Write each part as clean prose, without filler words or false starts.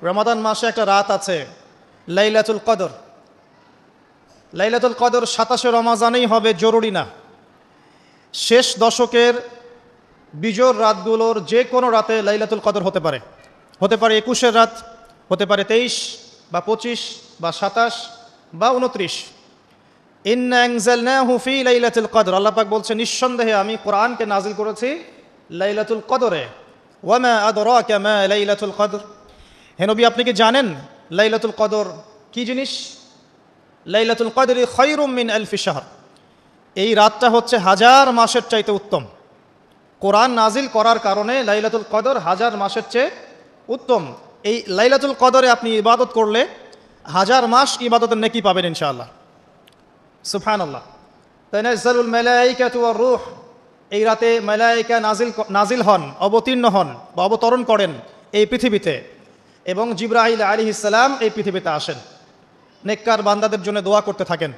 রমাদান মাসে একটা রাত আছে লাইলাতুল কদর। লাইলাতুল কদর 27শে রমজানেই হবে জরুরি না, শেষ দশকের বিজোড় রাতগুলোর যে কোনো রাতে লাইলাতুল কদর হতে পারে। হতে পারে 21-এর রাত, হতে পারে 23 বা 25 বা 27 বা 29। ইন্না আনজালনাহু ফি লাইলাতুল কদর, আল্লাহ পাক বলছেন নিঃসন্দেহে আমি কোরআনকে নাজিল করেছি লাইলাতুল কদরে। ওয়ামা আদরাকা মা লাইলাতুল কদর, হে নবী আপনি কি জানেন লাইলাতুল কদর কি জিনিস? লাইলাতুল কদরি খায়রুম মিন আলফি শাহর, এই রাতটা হচ্ছে 1000 মাসের চাইতে উত্তম। কোরআন নাজিল করার কারণে লাইলাতুল কদর 1000 মাসের চেয়ে উত্তম। এই লাইলাতুল কদরে আপনি ইবাদত করলে 1000 মাস ইবাদতের নেকি পাবেন ইনশাআল্লাহ। সুবহানাল্লাহ। তানাজ্জালুল মালায়েকাতু ওয়ার রূহ, এই রাতে মালায়েকা নাজিল হন, অবতীর্ণ হন বা অবতরণ করেন এই পৃথিবীতে, এবং জিবরাইল আলাইহিস সালাম এই পৃথিবীতে আসেন, নেককার বান্দাদের জন্য দোয়া করতে থাকেন।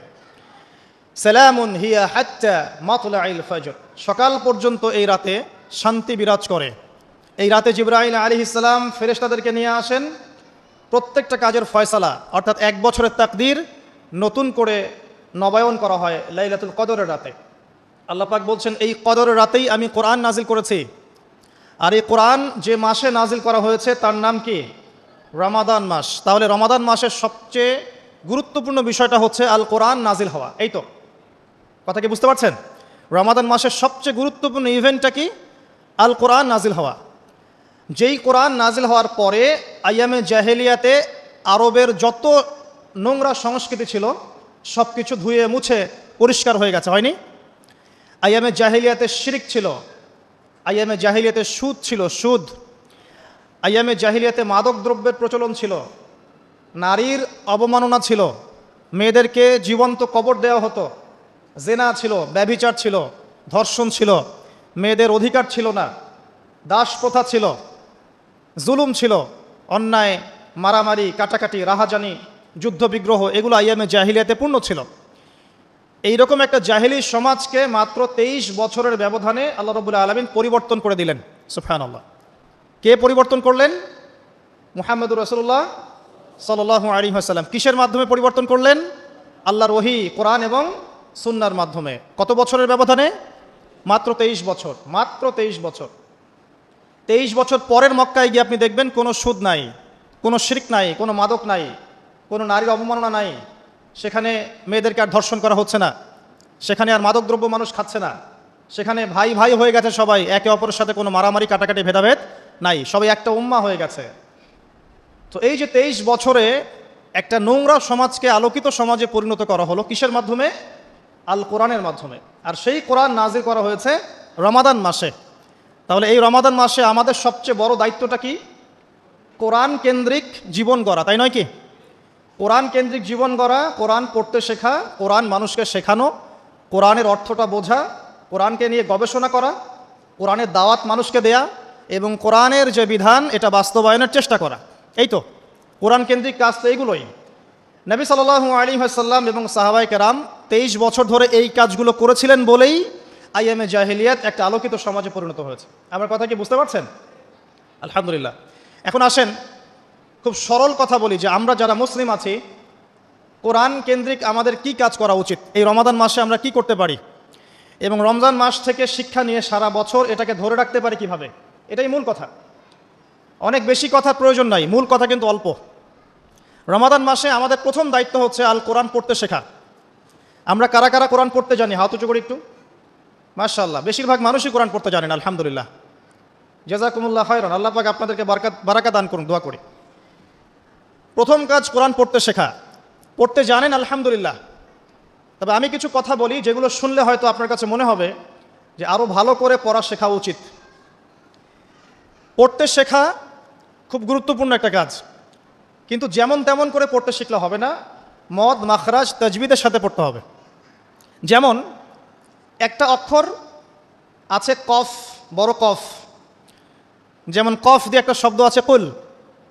সালামুন হিয়া হাত্তা মাতলাইল ফজর, সকাল পর্যন্ত এই রাতে শান্তি বিরাজ করে। এই রাতে জিবরাইল আলাইহিস সালাম ফেরেশতাদেরকে নিয়ে আসেন, প্রত্যেকটা কাজের ফয়সালা অর্থাৎ 1 বছরের তাকদীর নতুন করে নবায়ন করা হয় লাইলাতুল কদরের রাতে। আল্লাহ পাক বলছেন এই কদরের রাতেই আমি কোরআন নাজিল করেছি। আর এই কোরআন যে মাসে নাজিল করা হয়েছে তার নাম কি? রমাদান মাস। তাহলে রমাদান মাসের সবচেয়ে গুরুত্বপূর্ণ বিষয়টা হচ্ছে আল কোরআন নাজিল হওয়া। এই তো কথা কি বুঝতে পারছেন? রমাদান মাসের সবচেয়ে গুরুত্বপূর্ণ ইভেন্টটা কি? আল কোরআন নাজিল হওয়া। যেই কোরআন নাজিল হওয়ার পরে আইয়ামে জাহেলিয়াতে আরবের যত নোংরা সংস্কৃতি ছিল সব কিছু ধুয়ে মুছে পরিষ্কার হয়ে গেছে, হয়নি? আইয়ামে জাহেলিয়াতে শিরক ছিল, আইয়ামে জাহেলিয়াতে সুদ ছিল, সুদ। আইয়ামে জাহেলিয়াতে মাদক দ্রব্যের প্রচলন ছিল, নারীর অবমাননা ছিল, মেয়েদেরকে জীবন্ত কবর দেওয়া হতো, জেনা ছিল, ব্যভিচার ছিল, ধর্ষণ ছিল, মেয়েদের অধিকার ছিল না, দাস প্রথা ছিল, জুলুম ছিল, অন্যায়, মারামারি, কাটাকাটি, রাহাজানি, যুদ্ধ বিগ্রহ, এগুলো আইয়ামে জাহিলিয়াতে পূর্ণ ছিল। এইরকম একটা জাহিলি সমাজকে মাত্র 23 বছরের ব্যবধানে আল্লাহ রাব্বুল আলামিন পরিবর্তন করে দিলেন। সুবহানাল্লাহ। কে পরিবর্তন করলেন? মুহাম্মদুর রাসূলুল্লাহ সাল্লাল্লাহু আলাইহি ওয়াসাল্লাম। কিসের মাধ্যমে পরিবর্তন করলেন? আল্লাহর ওহী, কোরআন এবং সুন্নাহর মাধ্যমে। কত বছরের ব্যবধানে? মাত্র 23 বছর। মাত্র 23 বছর। 23 বছর পরের মক্কায় গিয়ে আপনি দেখবেন কোনো সুদ নাই, কোনো শিরক নাই, কোনো মাদক নাই, কোনো নারীর অবমাননা নাই, সেখানে মেয়েদেরকে আর ধর্ষণ করা হচ্ছে না, সেখানে আর মাদকদ্রব্য মানুষ খাচ্ছে না, সেখানে ভাই ভাই হয়ে গেছে সবাই, একে অপরের সাথে কোনো মারামারি কাটাকাটি ভেদাভেদ নাই, সবাই একটা উম্মাহ হয়ে গেছে। তো এই যে 23 বছরে একটা নোংরা সমাজকে আলোকিত সমাজে পরিণত করা হলো কিসের মাধ্যমে? আল কোরআনের মাধ্যমে। আর সেই কোরআন নাজিল করা হয়েছে রমাদান মাসে। তাহলে এই রমাদান মাসে আমাদের সবচেয়ে বড় দায়িত্বটা কি? কোরআন কেন্দ্রিক জীবন গড়া, তাই নয় কি? কোরআন কেন্দ্রিক জীবন গড়া, কোরআন পড়তে শেখা, কোরআন মানুষকে শেখানো, কোরআনের অর্থটা বোঝা, কোরআনকে নিয়ে গবেষণা করা, কোরআনের দাওয়াত মানুষকে দেয়া এবং কোরআনের যে বিধান এটা বাস্তবায়নের চেষ্টা করা। এই তো কোরআন কেন্দ্রিক কাজ তো এইগুলোই। নবী সাল্লাল্লাহু আলাইহি ওয়াসাল্লাম এবং সাহাবায়ে কেরাম 23 বছর ধরে এই কাজগুলো করেছিলেন বলেই আইয়ামে জাহেলিয়াত একটা আলোকিত সমাজে পরিণত হয়েছে। আমার কথা কি বুঝতে পারছেন? আলহামদুলিল্লাহ। এখন আসেন খুব সরল কথা বলি যে আমরা যারা মুসলিম আছি কোরআন কেন্দ্রিক আমাদের কি কাজ করা উচিত, এই রমাদান মাসে আমরা কি করতে পারি, এবং রমজান মাস থেকে শিক্ষা নিয়ে সারা বছর এটাকে ধরে রাখতে পারি কিভাবে, এটাই মূল কথা। অনেক বেশি কথার প্রয়োজন নাই, মূল কথা কিন্তু অল্প। রমাদান মাসে আমাদের প্রথম দায়িত্ব হচ্ছে আল কোরআন পড়তে শেখা। আমরা কারা কারা কোরআন পড়তে জানি? হাত উঁচু করে একটু। মাশাআল্লাহ, বেশিরভাগ মানুষই কোরআন পড়তে জানেন, আলহামদুলিল্লাহ। জাযাকুমুল্লাহ খায়রান, আল্লাহ পাক আপনাদেরকে বারাকা দান করুন, দোয়া করি। প্রথম কাজ কোরআন পড়তে শেখা। পড়তে জানেন আলহামদুলিল্লাহ, তবে আমি কিছু কথা বলি যেগুলো শুনলে হয়তো আপনার কাছে মনে হবে যে আরও ভালো করে পড়া শেখা উচিত। পড়তে শেখা খুব গুরুত্বপূর্ণ একটা কাজ, কিন্তু যেমন তেমন করে পড়তে শিখলে হবে না, মদ, মাখরাজ, তাজবিদের সাথে পড়তে হবে। যেমন একটা অক্ষর আছে কফ, বড় কফ, যেমন কফ দিয়ে একটা শব্দ আছে কুল।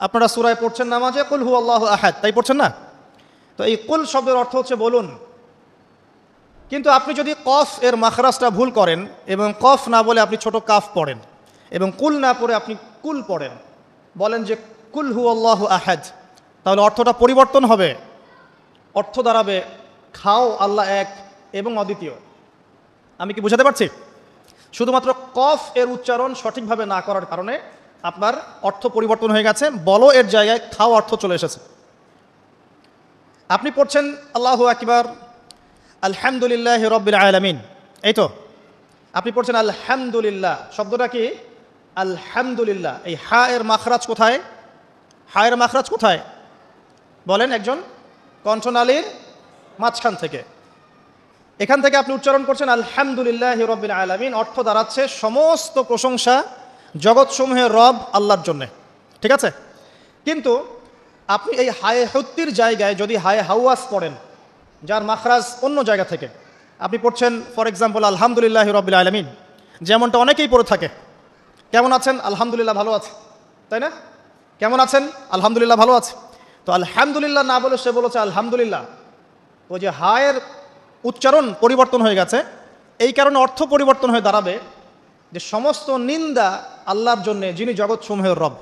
আপনারা সূরায় পড়ছেন নামাজে কুল হু আল্লাহু আহাদ, তাই পড়ছেন না? তো এই কুল শব্দের অর্থ হচ্ছে বলুন। কিন্তু আপনি যদি কফ এর মাখরাজটা ভুল করেন এবং কফ না বলে আপনি ছোট কাফ পড়েন এবং কুল না পড়ে আপনি কুল পড়েন, বলেন যে কুল হুয়াল্লাহু আহাদ, তাহলে অর্থটা পরিবর্তন হবে, অর্থ দাঁড়াবে খাও আল্লাহ এক এবং অদ্বিতীয়। আমি কি বুঝাতে পারছি? শুধুমাত্র কফ এর উচ্চারণ সঠিকভাবে না করার কারণে আপনার অর্থ পরিবর্তন হয়ে গেছে, বলো এর জায়গায় খাও অর্থ চলে এসেছে। আপনি পড়ছেন আল্লাহু আকবার, আলহামদুলিল্লাহ রব্বিল আলামিন, এই তো আপনি পড়ছেন আলহামদুলিল্লাহ, শব্দটা কি আলহামদুলিল্লাহ, এই হা এর মাখরাজ কোথায়? হা এর মাখরাজ কোথায় বলেন একজন? কণ্ঠনালীর মাঝখান থেকে। এখান থেকে আপনি উচ্চারণ করছেন আলহামদুলিল্লাহ রব্বিল আলামিন, অর্থ দাঁড়াচ্ছে সমস্ত প্রশংসা জগৎসমূহের রব আল্লাহর জন্যে, ঠিক আছে? কিন্তু আপনি এই হায়ে হুত্তির জায়গায় যদি হায়ে হাওয়াস পড়েন, যার মাখরাজ অন্য জায়গা থেকে, আপনি পড়ছেন ফর এক্সাম্পল আলহামদুলিল্লাহ রব্বিল আলামিন, যেমনটা অনেকেই পড়ে থাকে। কেমন আছেন? আলহামদুলিল্লাহ ভালো আছে, তাই না? কেমন আছেন? আলহামদুলিল্লাহ ভালো আছে। তো আলহামদুলিল্লাহ না বলে সে বলেছে আলহামদুলিল্লাহ, ওই যে হায়ের উচ্চারণ পরিবর্তন হয়ে গেছে, এই কারণে অর্থ পরিবর্তন হয়ে দাঁড়াবে যে সমস্ত নিন্দা আল্লাহর জন্যে, যিনি জগৎসমূহের রব।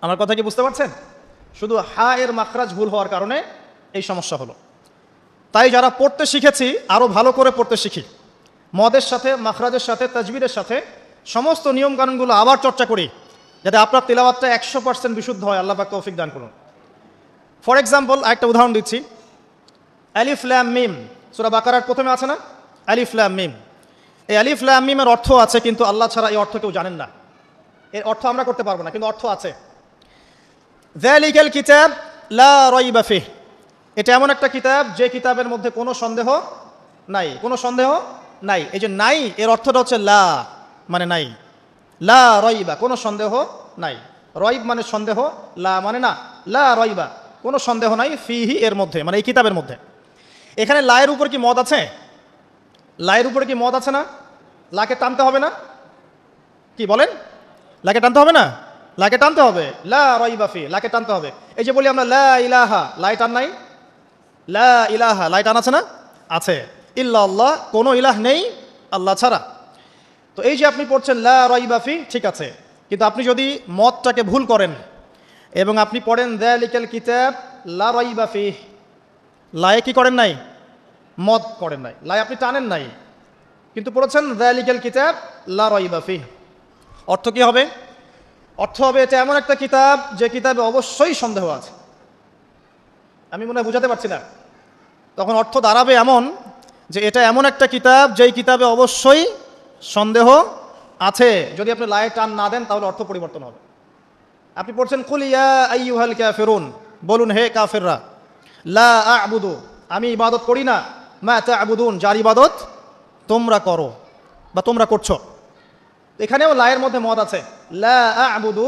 আমার কথা কি বুঝতে পারছেন? শুধু হা এর মাখরাজ ভুল হওয়ার কারণে এই সমস্যা হলো। তাই যারা পড়তে শিখেছি আরও ভালো করে পড়তে শিখি, মদের সাথে, মাখরাজের সাথে, তাজবিদের সাথে সমস্ত নিয়মকানুনগুলো আবার চর্চা করি, যাতে আপনার তিলাওয়াতটা 100% বিশুদ্ধ হয়। আল্লাহ পাক তৌফিক দান করুন। ফর এক্সাম্পল একটা উদাহরণ দিচ্ছি, আলিফ লাম মিম, সূরা বাকারার প্রথমে আছে না আলিফ লাম মিম? এই আলিফ লাম মিমের অর্থ আছে, কিন্তু আল্লাহ ছাড়া এই অর্থ কেউ জানেন না। এর অর্থ আমরা করতে পারবো না, কিন্তু অর্থ আছে। যালিকাল কিতাব লা রাইবা ফিহ, এটা এমন একটা কিতাব যে কিতাবের মধ্যে কোনো সন্দেহ নাই, কোনো সন্দেহ নাই। এই যে নাই এর অর্থটা হচ্ছে লা মানে নাই, লা রাইবা কোনো সন্দেহ নাই, রাইব মানে সন্দেহ, লা মানে না, লা রাইবা কোনো সন্দেহ নাই, ফিহি এর মধ্যে মানে এই কিতাবের মধ্যে। এখানে লায়ের উপর কি মদ আছে? লায়ের উপরে কি মদ আছে না? লাকে টানতে হবে না? কি বলেন? লাকে টানতে হবে না? লাকে টানতে হবে, লা রাইবা ফি, লাকে টানতে হবে। এই যে বলি আমরা লা ইলাহা, লাই টান নাই? লা ইলাহা, লাই টান আছে না? আছে। ইল্লাল্লাহ, কোনো ইলাহ নেই আল্লাহ ছাড়া। তো এই যে আপনি পড়ছেন লা রাইবা ফি, ঠিক আছে, কিন্তু আপনি যদি মদটাকে ভুল করেন এবং আপনি পড়েন যালিকাল কিতাব লা রাইবা ফি, লায়ে কি করেন নাই? মদ করেন নাই, লাই আপনি টানেন নাই, কিন্তু পড়েছেন যালিকাল কিতাব লা রাইবা ফি, অর্থ কি হবে? অর্থ হবে এটা এমন একটা কিতাব যে কিতাবে অবশ্যই সন্দেহ আছে। আমি মনে হয় বুঝাতে পারছি না। তখন অর্থ দাঁড়াবে এমন যে এটা এমন একটা কিতাব যেই কিতাবে অবশ্যই সন্দেহ আছে। যদি আপনি লায়ে টান না দেন তাহলে অর্থ পরিবর্তন হবে। আপনি পড়ছেন কুল ইয়া আইয়ুহাল কাফিরুন, বলুন হে কাফেররা, লা আ'বুদু, আমি ইবাদত করি না, মা তা'বুদুন, যার ইবাদত তোমরা করো বা তোমরা করছো। এখানেও লায়ের মধ্যে মদ আছে, লা আ'বুদু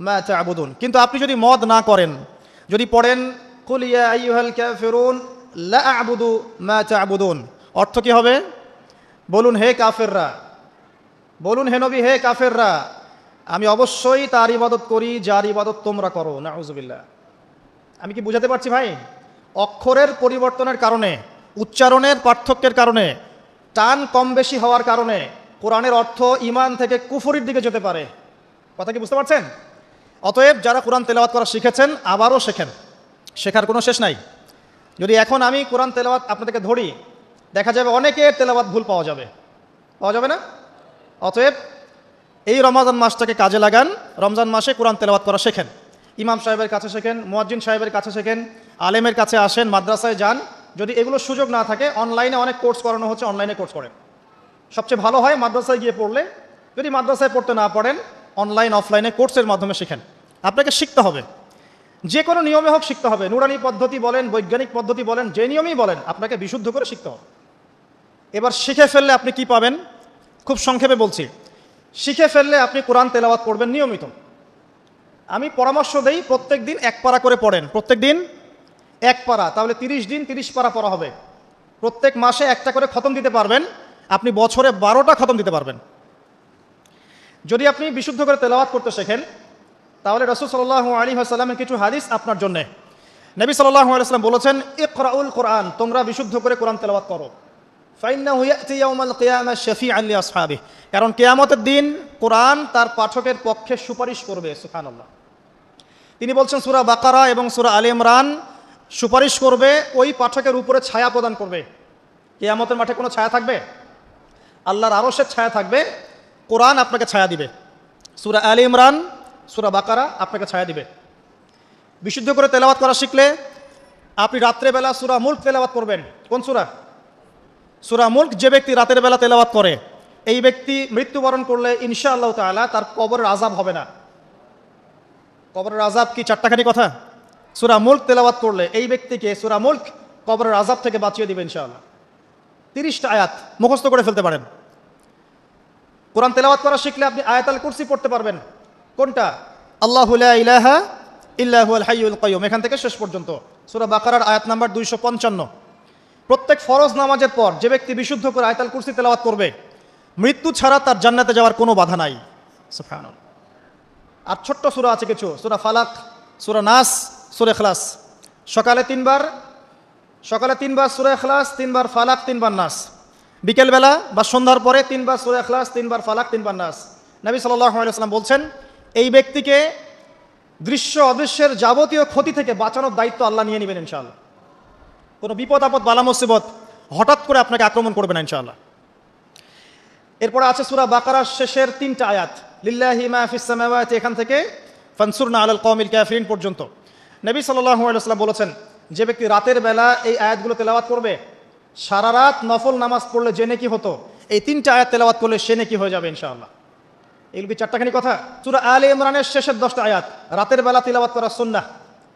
মা তা'বুদুন। কিন্তু আপনি যদি মদ না করেন, যদি পড়েন কুল ইয়া আইয়ুহাল কাফিরুন লা আ'বুদু মা তা'বুদুন, অর্থ কি হবে? বলুন হে কাফেররা, বলুন হে নবী হে কাফেররা, আমি অবশ্যই তার ইবাদত করি যার ইবাদত তোমরা করো। নাউযুবিল্লাহ। আমি কি বুঝাতে পারছি ভাই? অক্ষরের পরিবর্তনের কারণে, উচ্চারণের পার্থক্যের কারণে, টান কম বেশি হওয়ার কারণে কোরআনের অর্থ ঈমান থেকে কুফরির দিকে যেতে পারে। কথা কি বুঝতে পারছেন? অতএব যারা কোরআন তেলাওয়াত করা শিখেছেন আবারও শেখেন, শেখার কোনো শেষ নাই। যদি এখন আমি কোরআন তেলাওয়াত আপনাদেরকে ধরি, দেখা যাবে অনেকের তেলাওয়াত ভুল পাওয়া যাবে, পাওয়া যাবে না? অতএব এই রমাদান মাসটাকে কাজে লাগান, রমজান মাসে কোরআন তেলাওয়াত করা শেখেন। ইমাম সাহেবের কাছে শেখেন, মুয়াজ্জিন সাহেবের কাছে শেখেন, আলেমের কাছে আসেন, মাদ্রাসায় যান। যদি এগুলো সুযোগ না থাকে, অনলাইনে অনেক কোর্স করানো হচ্ছে, অনলাইনে কোর্স করেন। সবচেয়ে ভালো হয় মাদ্রাসায় গিয়ে পড়লে। যদি মাদ্রাসায় পড়তে না পারেন, অনলাইন অফলাইনে কোর্সের মাধ্যমে শেখেন। আপনাকে শিখতে হবে, যে কোনো নিয়মে হোক শিখতে হবে। নুরানি পদ্ধতি বলেন, বৈজ্ঞানিক পদ্ধতি বলেন, যে নিয়মেই বলেন, আপনাকে বিশুদ্ধ করে শিখতে হবে। এবার শিখে ফেললে আপনি কি পাবেন? খুব সংক্ষেপে বলছি। শিখে ফেললে আপনি কোরআন তেলাওয়াত করবেন নিয়মিত। আমি পরামর্শ দেই প্রত্যেক দিন 1 পারা করে পড়েন, প্রত্যেক দিন 1 পারা, তাহলে 30 দিন 30 পারা পড়া হবে। প্রত্যেক মাসে একটা করে খতম দিতে পারবেন, আপনি বছরে 12টা খতম দিতে পারবেন। যদি আপনি বিশুদ্ধ করে তেলাওয়াত করতে শেখেন, তাহলে রাসূল সাল্লাল্লাহু আলাইহি ওয়াসাল্লামের কিছু হাদিস আপনার জন্য। নবী সাল্লাল্লাহু আলাইহি ওয়াসাল্লাম বলেছেন, ইকরাউল কোরআন, তোমরা বিশুদ্ধ করে কোরআন তেলাওয়াত করো। ফাইন্নাহু ইয়াতি ইয়াউমাল কিয়ামাহ শাফিআন লি আসহাবিহি, কারণ কিয়ামতের দিন কোরআন তার পাঠকের পক্ষে সুপারিশ করবে। সুবহানাল্লাহ। তিনি বলছেন সূরা বাকারা এবং সূরা আলে ইমরান সুপারিশ করবে, ওই পাঠকের উপরে ছায়া প্রদান করবে। কিয়ামতের মাঠে কোনো ছায়া থাকবে? আল্লাহর আরশের ছায়া থাকবে, কোরআন আপনাকে ছায়া দিবে। সূরা আলে ইমরান, সূরা বাকারা আপনাকে ছায়া দিবে। বিশুদ্ধ করে তেলাওয়াত করা শিখলে আপনি রাত্রেবেলা সূরা মুলক তেলাওয়াত করবেন। কোন সূরা? সূরা মুলক। যে ব্যক্তি রাতের বেলা তেলাওয়াত করে, এই ব্যক্তি মৃত্যুবরণ করলে ইনশাআল্লাহ তাআলা তার কবরের আযাব হবে না। কবরের আযাব কি চারটাখানি কথা? সূরা মুলক তেলাওয়াত করলে এই ব্যক্তিকে সূরা মুলক কবরের আযাব থেকে বাঁচিয়ে দিবে ইনশাআল্লাহ। 30টা আয়াত মুখস্থ করে ফেলতে পারেন। কোরআন তেলাওয়াত করা শিখলে আপনি আয়াতুল কুরসি পড়তে পারবেন। কোনটা? আল্লাহু লা ইলাহা ইল্লা হুয়াল হাইয়ুল কাইয়্যুম, এখান থেকে শেষ পর্যন্ত। সূরা বাকারার আয়াত নাম্বার 255। প্রত্যেক ফরজ নামাজের পর যে ব্যক্তি বিশুদ্ধ করে আয়াতুল কুরসি তেলাওয়াত করবে, মৃত্যু ছাড়া তার জান্নাতে যাওয়ার কোনো বাধা নাই। সুবহানাল্লাহ। আর ছোট্ট সূরা আছে কিছু, সূরা ফালাক, সূরা নাস, সূরা ইখলাস। সকালে 3বার সূরা ইখলাস, 3বার ফালাক, 3বার নাস। বিকেলবেলা বা সন্ধ্যার পরে 3বার সূরা ইখলাস, 3বার ফালাক, 3বার নাস। নবী সাল্লাল্লাহু আলাইহি ওয়াসাল্লাম বলছেন, এই ব্যক্তিকে দৃশ্য অদৃশ্যের যাবতীয় ক্ষতি থেকে বাঁচানোর দায়িত্ব আল্লাহ নিয়ে নেবেন ইনশাআল্লাহ। কোনো বিপদ আপদ বালা মুসিবত হঠাৎ করে আপনাকে আক্রমণ করবে না ইনশাআল্লাহ। এরপরে আছে সূরা বাকারার শেষের 3টা আয়াত, লিল্লাহি মা ফিস সামাওয়াতি, এখান থেকে ফানসুরনা আলাল কওমিল কাফিরিন পর্যন্ত। নবী সাল্লাল্লাহু আলাইহি ওয়াসাল্লাম বলেছেন, যে ব্যক্তি রাতের বেলা এই আয়াতগুলো তেলাওয়াত করবে, সারা রাত নফল নামাজ পড়লে যে নেকি হতো, এই 3টা আয়াত তেলাওয়াত করলে সে নেকি হয়ে যাবে ইনশাআল্লাহ। এগুলো কি চারটাখানি কথা? সূরা আলে ইমরানের শেষের 10টা আয়াত রাতের বেলা তিলাওয়াত করা সুন্নাহ,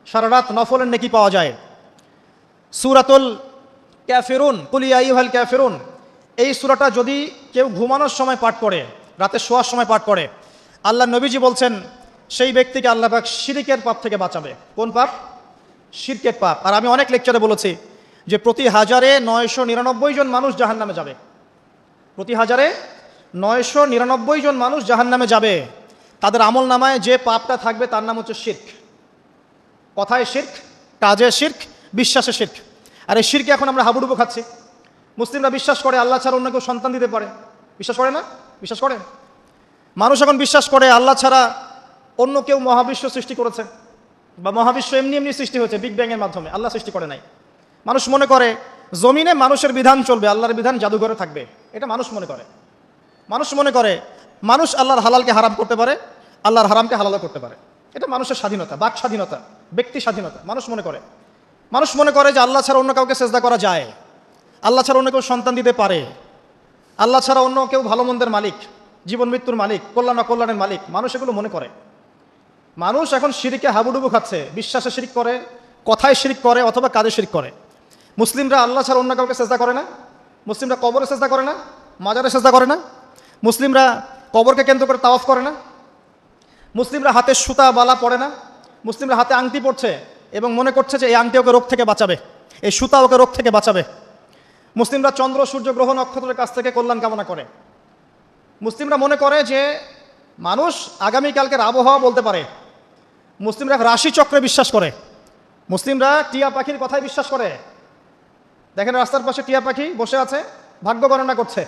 সারা রাত নফলের নেকি পাওয়া যায়। সূরাতুল কাফিরুন, কুল ইয়া আইয়ুহাল কাফিরুন, এই সূরাটা যদি কেউ ঘুমানোর সময় পাঠ করে, রাতে শোয়ার সময় পাঠ করে, আল্লাহ নবীজি বলছেন সেই ব্যক্তিকে আল্লাহ পাক শিরকের পাপ থেকে বাঁচাবে। কোন পাপ? শিরকের পাপ। আর আমি অনেক লেকচারে বলেছি যে প্রতি 1000-999 জন মানুষ জাহান্নামে যাবে। প্রতি 1000-999 জন মানুষ জাহান্নামে যাবে। তাদের আমল নামায় যে পাপটা থাকবে তার নাম হচ্ছে শিরক। কথায় শিরক, কাজে শিরক, বিশ্বাসে শিরক। আর এই শিরকে এখন আমরা হাবুডুবু খাচ্ছি। মুসলিমরা বিশ্বাস করে আল্লাহ ছাড়া অন্য কেউ সন্তান দিতে পারে। বিশ্বাস করে না? বিশ্বাস করে। মানুষ এখন বিশ্বাস করে আল্লাহ ছাড়া অন্য কেউ মহাবিশ্ব সৃষ্টি করেছে, বা মহাবিশ্ব এমনি এমনি সৃষ্টি হয়েছে বিগ ব্যাংয়ের মাধ্যমে, আল্লাহ সৃষ্টি করে নাই। মানুষ মনে করে জমিনে মানুষের বিধান চলবে, আল্লাহর বিধান জাদুঘরে থাকবে। এটা মানুষ মনে করে। মানুষ মনে করে মানুষ আল্লাহর হালালকে হারাম করতে পারে, আল্লাহর হারামকে হালাল করতে পারে। এটা মানুষের স্বাধীনতা, বাক স্বাধীনতা, ব্যক্তি স্বাধীনতা। মানুষ মনে করে যে আল্লাহ ছাড়া অন্য কাউকে সেজদা করা যায়, আল্লাহ ছাড়া অন্য কেউ সন্তান দিতে পারে, আল্লাহ ছাড়া অন্য কেউ ভালো মন্দের মালিক, জীবন মৃত্যুর মালিক, কল্যাণ অকল্যাণের মালিক। মানুষ এগুলো মনে করে। মানুষ এখন শিরকে হাবুডুবু খাচ্ছে। বিশ্বাসে শিরক করে, কথায় শিরক করে, অথবা কাজে শিরক করে। মুসলিমরা আল্লাহ ছাড়া অন্য কাউকে সেজদা করে না। মুসলিমরা কবরে সেজদা করে না, মাজারে সেজদা করে না। মুসলিমরা কবরকে কেন্দ্র করে তাওয়াফ করে না। মুসলিমরা হাতে সুতা বালা পড়ে না। মুসলিমরা হাতে আংটি পড়ছে এবং মনে করছে যে এই আংটি ওকে রোগ থেকে বাঁচাবে, এই সুতা ওকে রোগ থেকে বাঁচাবে। মুসলিমরা চন্দ্র, সূর্য, গ্রহ, নক্ষত্রের কাছ থেকে কল্যাণ কামনা করে। মুসলিমরা মনে করে যে মানুষ আগামীকালকের আবহাওয়া বলতে পারে। মুসলিমরা রাশিচক্রে বিশ্বাস করে। মুসলিমরা টিয়া পাখির কথায় বিশ্বাস করে। দেখেন রাস্তার পাশে টিয়া পাখি বসে আছে, ভাগ্য গণনা করছে।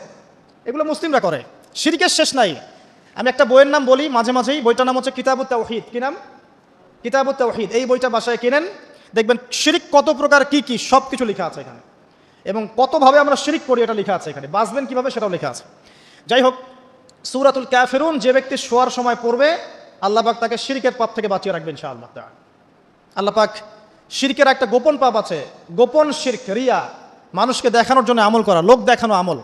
এগুলো মুসলিমরা করে। শিরকের শেষ নাই। আমি একটা বইয়ের নাম বলি মাঝে মাঝেই, বইটার নাম হচ্ছে কিতাবুত তাওহীদ। কি নাম? কিতাবুত তাওহীদ। এই বইটা বাসায় কিনেন, দেখবেন শিরক কত প্রকার, কি কি সব কিছু লেখা আছে এখানে, এবং কতভাবে আমরা শিরক করি এটা লেখা আছে এখানে। বাঁচবেন কিভাবে সেটাও লেখা আছে। যাই হোক, সূরাতুল কাফিরুন যে ব্যক্তি শোয়ার সময় পড়বে, আল্লাহ পাক তাকে শিরকের পাপ থেকে বাঁচিয়ে রাখবেন ইনশাআল্লাহ। আল্লাহ পাক শিরকের একটা গোপন পাপ আছে, গোপন শিরক, রিয়া, মানুষকে দেখানোর জন্য আমল করা, লোক দেখানো আমল।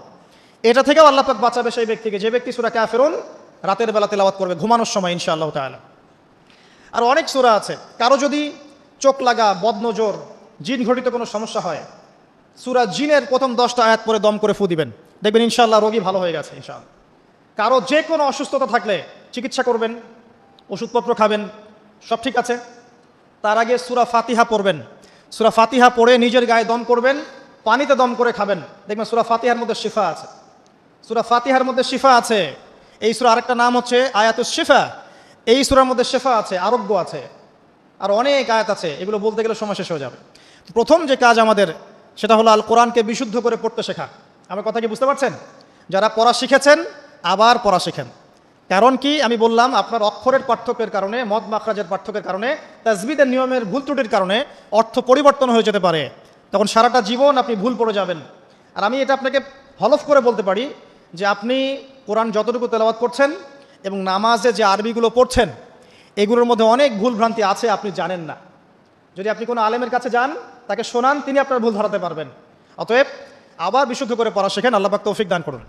এটা থেকেও আল্লাহ পাক বাঁচাবে সেই ব্যক্তিকে, যে ব্যক্তি সূরা কাফিরুন রাতের বেলা তেলাওয়াত করবে ঘুমানোর সময় ইনশাআল্লাহ তাআলা। আর অনেক সূরা আছে। কারো যদি চোখ লাগা, বদনজর, জিন ঘটিত কোনো সমস্যা হয়, সূরা জিনের প্রথম 10টা আয়াত পরে দম করে ফু দিবেন, দেখবেন ইনশাআল্লাহ রোগী ভালো হয়ে গেছে ইনশাআল্লাহ। কারো যে কোনো অসুস্থতা থাকলে চিকিৎসা করবেন, ওষুধপত্র খাবেন, সব ঠিক আছে। তার আগে সূরা ফাতিহা পড়বেন। সূরা ফাতিহা পড়ে নিজের গায়ে দম করবেন, পানিতে দম করে খাবেন, দেখবেন সূরা ফাতিহার মধ্যে শিফা আছে। সূরা ফাতিহার মধ্যে শিফা আছে। এই সূরা আরেকটা নাম হচ্ছে আয়াতুশ শিফা। এই সূরার মধ্যে শিফা আছে, আরোগ্য আছে, আর অনেক আয়াত আছে। এগুলো বলতে গেলে সময় শেষ হয়ে যাবে। প্রথম যে কাজ আমাদের, সেটা হলো আল কোরআনকে বিশুদ্ধ করে পড়তে শেখা। আমার কথা কি বুঝতে পারছেন? যারা পড়া শিখেছেন আবার পড়া শেখেন। কারণ কি আমি বললাম, আপনার অক্ষরের পার্থক্যের কারণে, মদ মাখরাজের পার্থক্যের কারণে, তাজবিদের নিয়মের ভুল ত্রুটির কারণে অর্থ পরিবর্তন হয়ে যেতে পারে। তখন সারাটা জীবন আপনি ভুল পড়ে যাবেন। আর আমি এটা আপনাকে হলফ করে বলতে পারি যে আপনি কোরআন যতটুকু তেলাওয়াত করছেন এবং নামাজে যে আরবিগুলো পড়ছেন, এগুলোর মধ্যে অনেক ভুল ভ্রান্তি আছে, আপনি জানেন না। যদি আপনি কোনো আলেমের কাছে যান, তাকে শোনান, তিনি আপনার ভুল ধরাতে পারবেন। অতএব আবার বিশুদ্ধ করে পড়া শেখেন। আল্লাহ পাক তৌফিক দান করুন।